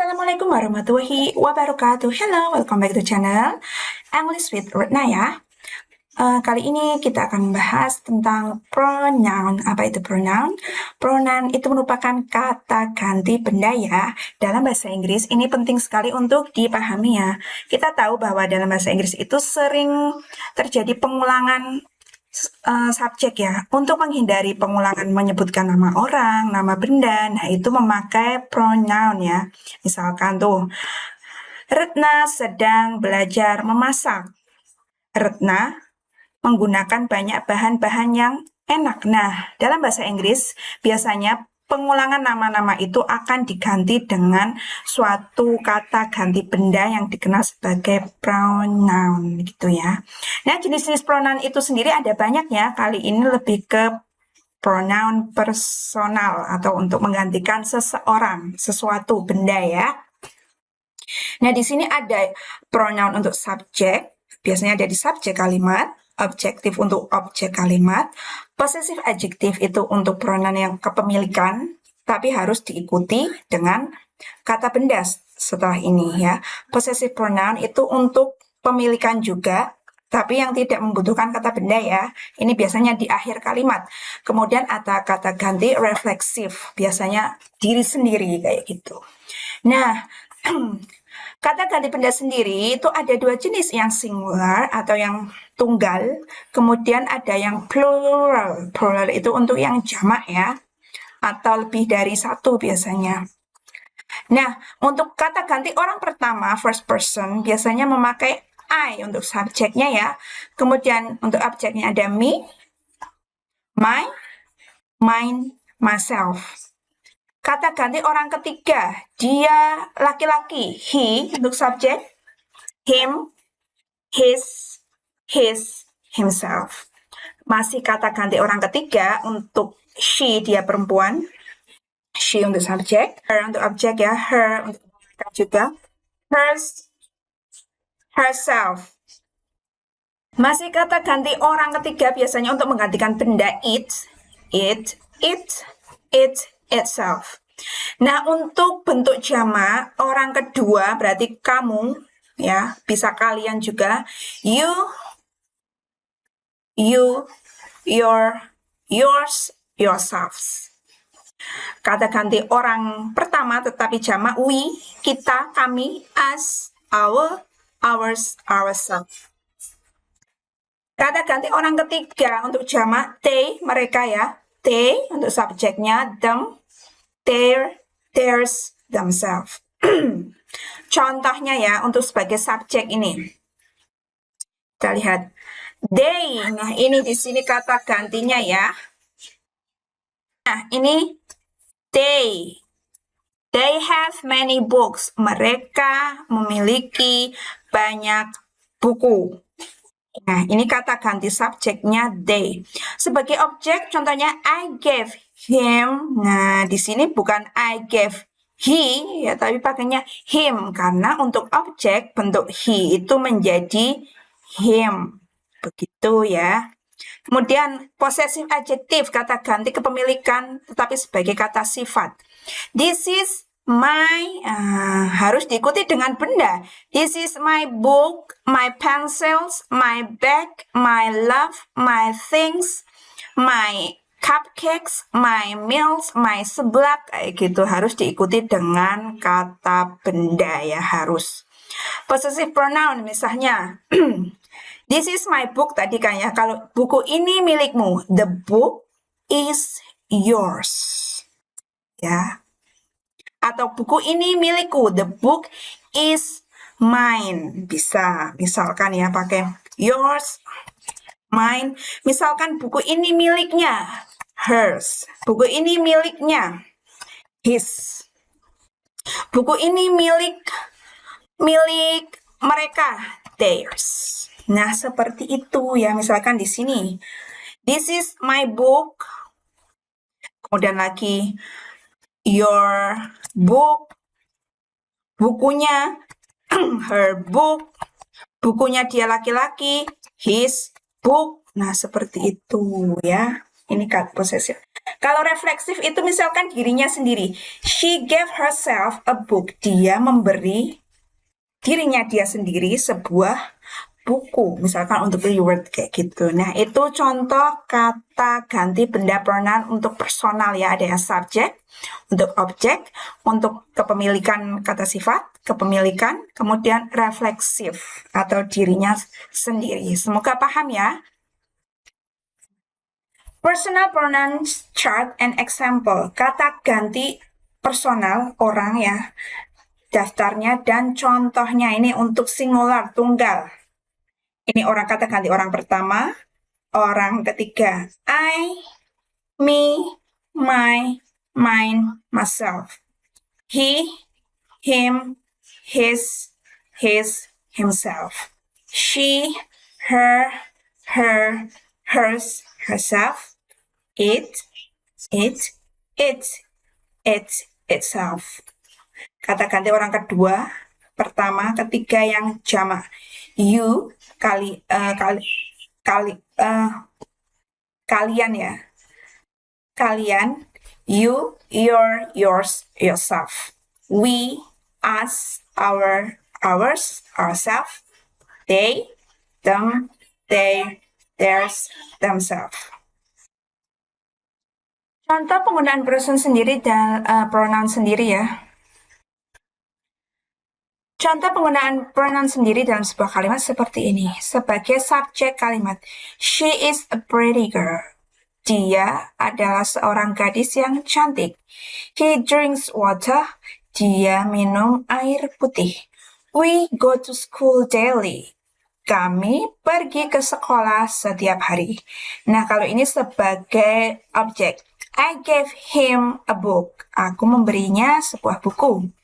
Assalamualaikum warahmatullahi wabarakatuh. Hello, welcome back to channel English with Retna ya. Kali ini kita akan bahas tentang pronoun. Apa itu pronoun? Pronoun itu merupakan kata ganti benda ya. Dalam bahasa Inggris ini penting sekali untuk dipahami ya. Kita tahu bahwa dalam bahasa Inggris itu sering terjadi pengulangan subjek ya. Untuk menghindari pengulangan menyebutkan nama orang, nama benda, nah itu memakai pronoun ya. Misalkan tuh, Retna sedang belajar memasak. Retna menggunakan banyak bahan-bahan yang enak. Nah, dalam bahasa Inggris biasanya pengulangan nama-nama itu akan diganti dengan suatu kata ganti benda yang dikenal sebagai pronoun gitu ya. Nah, jenis-jenis pronoun itu sendiri ada banyak ya. Kali ini lebih ke pronoun personal atau untuk menggantikan seseorang, sesuatu benda ya. Nah, di sini ada pronoun untuk subjek, biasanya ada di subjek kalimat, objektif untuk objek kalimat, possessive adjective itu untuk pronoun yang kepemilikan, tapi harus diikuti dengan kata benda setelah ini ya. Possessive pronoun itu untuk pemilikan juga, tapi yang tidak membutuhkan kata benda ya. Ini biasanya di akhir kalimat. Kemudian ada kata ganti refleksif, biasanya diri sendiri kayak gitu. Nah, kata ganti benda sendiri itu ada dua jenis, yang singular atau yang tunggal, kemudian ada yang plural. Plural itu untuk yang jamak ya, atau lebih dari satu biasanya. Nah, untuk kata ganti orang pertama, first person, biasanya memakai I untuk subjeknya ya. Kemudian untuk objeknya ada me, my, mine, myself. Kata ganti orang ketiga, dia laki-laki, he untuk subjek, him, his, himself. Masih kata ganti orang ketiga untuk she, dia perempuan, she untuk subjek, her untuk objek ya, her untuk mereka juga, hers, herself. Masih kata ganti orang ketiga biasanya untuk menggantikan benda it, itself. Nah, untuk bentuk jamak orang kedua berarti kamu ya, bisa kalian juga, you, your, yours, yourselves. Kata ganti orang pertama tetapi jamak we, kita, kami, us, our, ours, ourselves. Kata ganti orang ketiga untuk jamak they, mereka ya, they untuk subjeknya, them, their, theirs, themselves. Contohnya ya untuk sebagai subjek ini. Kita lihat they. Nah, ini di sini kata gantinya ya. Nah, ini they. They have many books. Mereka memiliki banyak buku. Nah, ini kata ganti subjeknya they. Sebagai objek, contohnya I gave him. Nah, di sini bukan I gave he, ya, tapi pakainya him. Karena untuk objek, bentuk he itu menjadi him. Begitu ya. Kemudian, possessive adjective, kata ganti kepemilikan, tetapi sebagai kata sifat. This is my, harus diikuti dengan benda. This is my book, my pencils, my bag, my love, my things, my cupcakes, my meals, my seblak, kayak gitu. Harus diikuti dengan kata benda ya, harus. Possessive pronoun misalnya, this is my book tadi kan ya, kalau buku ini milikmu, the book is yours. Ya. Atau buku ini milikku, the book is mine. Bisa, misalkan ya pakai yours, mine. Misalkan buku ini miliknya, hers. Buku ini miliknya, his. Buku ini milik mereka, theirs. Nah, seperti itu ya, misalkan di sini. This is my book. Kemudian lagi your book, bukunya, her book, bukunya dia laki-laki, his book. Nah, seperti itu ya. Ini kata posesif. Kalau refleksif itu misalkan dirinya sendiri. She gave herself a book. Dia memberi dirinya dia sendiri sebuah buku, misalkan untuk reward kayak gitu. Nah, itu contoh kata ganti benda pronoun untuk personal ya. Ada yang subjek, untuk objek, untuk kepemilikan kata sifat, kepemilikan, kemudian refleksif atau dirinya sendiri. Semoga paham ya. Personal pronouns chart and example. Kata ganti personal orang ya. Daftarnya dan contohnya ini untuk singular, tunggal. Ini orang kata ganti orang pertama, orang ketiga. I, me, my, mine, myself. He, him, his, himself. She, her, hers, herself. It, itself. Kata ganti orang kedua, pertama, ketiga yang jamak. You, kalian ya. Kalian, you, your, yours, yourself. We, us, ours, ourselves. They, them, theirs, themselves. Contoh penggunaan person sendiri dan pronoun sendiri ya. Contoh penggunaan pronoun sendiri dalam sebuah kalimat seperti ini. Sebagai subjek kalimat, she is a pretty girl. Dia adalah seorang gadis yang cantik. He drinks water. Dia minum air putih. We go to school daily. Kami pergi ke sekolah setiap hari. Nah, kalau ini sebagai objek. I gave him a book. Aku memberinya sebuah buku.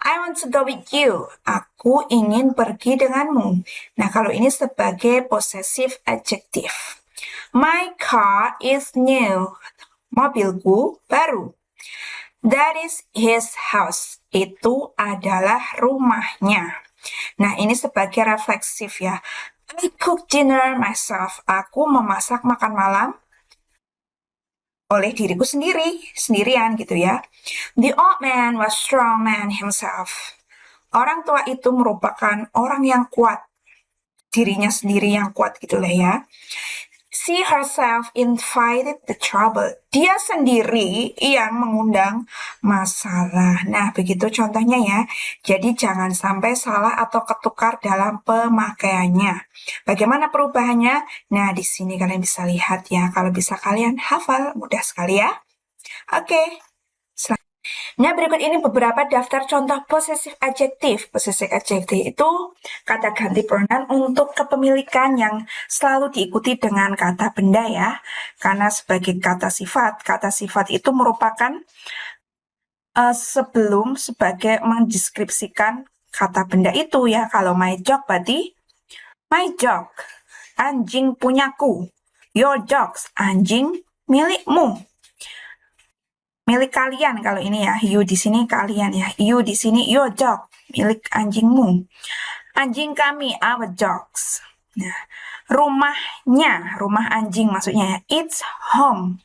I want to go with you. Aku ingin pergi denganmu. Nah, kalau ini sebagai possessive adjective. My car is new. Mobilku baru. That is his house. Itu adalah rumahnya. Nah, ini sebagai refleksif ya. I cook dinner myself. Aku memasak makan malam oleh diriku sendirian gitu ya. The old man was strong man himself. Orang tua itu merupakan orang yang kuat. Dirinya sendiri yang kuat gitu lah ya. She herself invited the trouble. Dia sendiri yang mengundang masalah. Nah, begitu contohnya ya. Jadi jangan sampai salah atau ketukar dalam pemakaiannya. Bagaimana perubahannya? Nah, di sini kalian bisa lihat ya. Kalau bisa kalian hafal, mudah sekali ya. Oke. Nah, berikut ini beberapa daftar contoh possessive adjective. Possessive adjective itu kata ganti pronoun untuk kepemilikan yang selalu diikuti dengan kata benda ya. Karena sebagai kata sifat itu merupakan sebelum sebagai mendeskripsikan kata benda itu ya. Kalau my dog berarti my dog, anjing punyaku. Your dogs, anjing milikmu. Milik kalian kalau ini ya, you di sini kalian ya, you di sini your dog, milik anjingmu. Anjing kami, our dogs. Nah, rumahnya, rumah anjing maksudnya ya, it's home.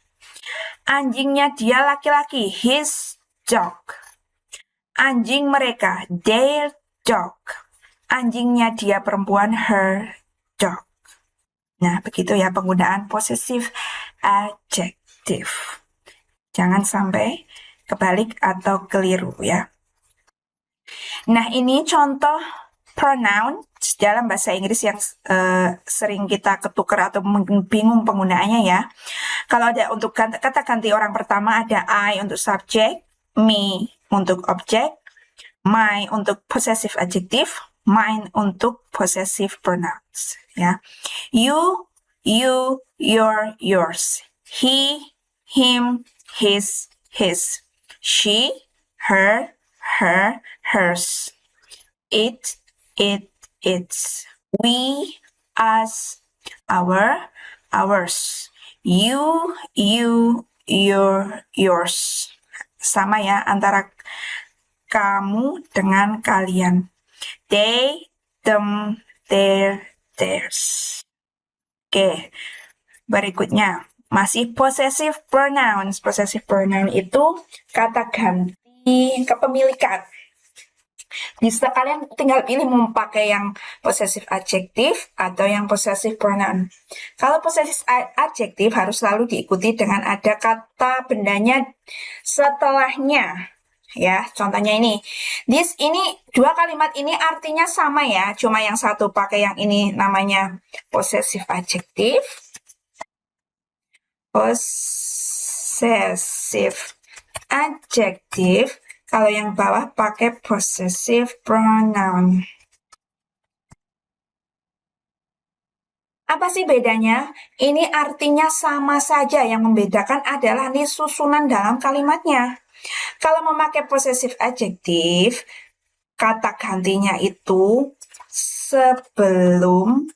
Anjingnya dia laki-laki, his dog. Anjing mereka, their dog. Anjingnya dia perempuan, her dog. Nah, begitu ya penggunaan possessive adjective. Jangan sampai kebalik atau keliru ya. Nah, ini contoh pronoun dalam bahasa Inggris yang sering kita ketukar atau bingung penggunaannya ya. Kalau ada untuk kata ganti orang pertama ada I untuk subjek, me untuk objek, my untuk possessive adjective, mine untuk possessive pronouns ya. You, your, yours. He, him, his, she, her, hers, it, its, we, us, ours, you, yours. Sama ya antara kamu dengan kalian. They, them, theirs. Oke, berikutnya. masih possessive pronouns. Possessive pronoun itu kata ganti kepemilikan. Bisa kalian tinggal pilih mau pakai yang possessive adjective atau yang possessive pronoun. Kalau possessive adjective harus selalu diikuti dengan ada kata bendanya setelahnya. Ya, contohnya ini. Ini dua kalimat ini artinya sama ya, cuma yang satu pakai yang ini namanya possessive adjective. Possessive adjective. Kalau yang bawah pakai possessive pronoun. Apa sih bedanya? Ini artinya sama saja, yang membedakan adalah nih susunan dalam kalimatnya. Kalau memakai possessive adjective, kata gantinya itu sebelum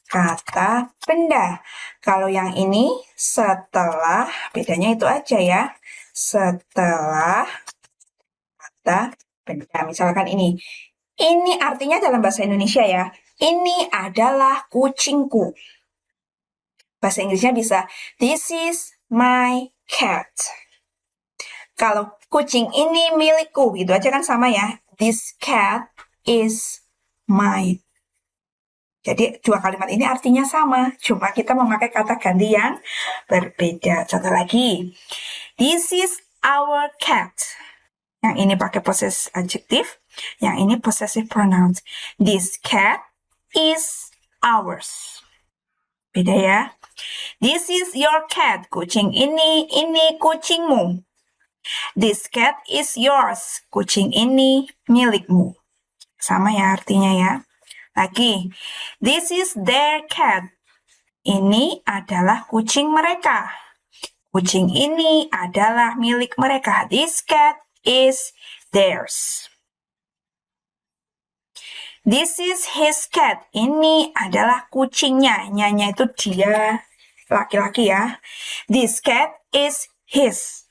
kata benda. Kalau yang ini setelah, bedanya itu aja ya. Setelah kata benda. Misalkan ini artinya dalam bahasa Indonesia ya. Ini adalah kucingku. Bahasa Inggrisnya bisa, this is my cat. Kalau kucing ini milikku, gitu aja kan sama ya. This cat is mine. Jadi dua kalimat ini artinya sama, cuma kita memakai kata ganti yang berbeda. Contoh lagi, this is our cat. Yang ini pakai possessive adjective, yang ini possessive pronouns. This cat is ours. Beda ya. This is your cat. Kucing ini kucingmu. This cat is yours. Kucing ini milikmu. Sama ya artinya ya. Lagi, this is their cat. Ini adalah kucing mereka. Kucing ini adalah milik mereka. This cat is theirs. This is his cat. Ini adalah kucingnya. Nyanya itu dia, laki-laki ya. This cat is his.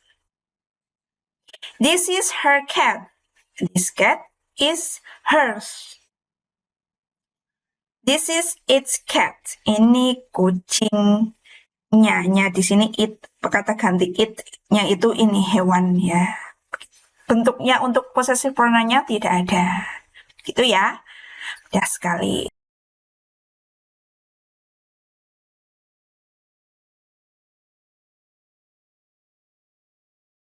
This is her cat. This cat is hers. This is its cat. Ini kucingnya. Di sini it, kata ganti it-nya itu ini hewan ya. Bentuknya untuk possessive pronoun-nya tidak ada. Gitu ya. Mudah sekali.